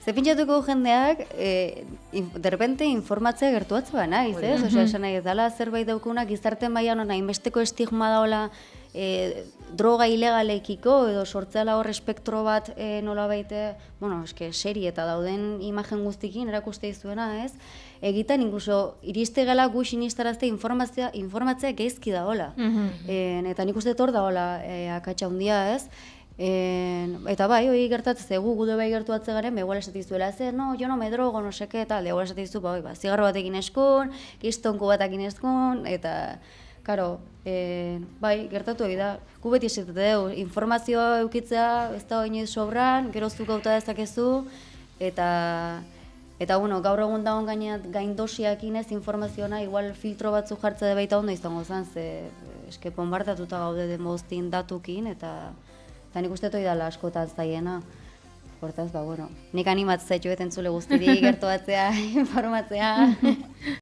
Ze pentsatuko jendeak, derrepente informatzea gertuatzea naiz, ez? Osea, esan nahi, dala zerbait daukuna, gizarte mailan hona, inbesteko estigma daola, droga ilegalekiko, edo sortzela hor espektro bat nolabait, bueno, eske, serie eta dauden imagen guztikin erakuste izuena, ez? Egiten, inkluso, iriste gela gu sinistarazte informatzea geizki daola. Eta nik uste hor daola akatsa handia, ez? Eta bai, hori gertatzen gu gude bai gertuatze garen, igual esatizuela, no, jo no me drogo, no seke, eta igual esatizu, zigarro batekin eskun, kistonku batekin eskun, eta, karo, bai, gertatu egi da, gu beti esatete dugu, informazioa eukitzea, ez da inoiz sobran, geroztuk gauta dezakezu, eta bueno, gaur egun dagoen gain dosiakin ez informazioa, igual filtro batzu jartze de baita ondo izango zen, ze eske bombardatuta gaude demoztin datukin, eta nik uste toi dala askotan zaiena. Hortaz, bueno, nik animatzen zaitu entzule guztirik gertuatzea, informatzea.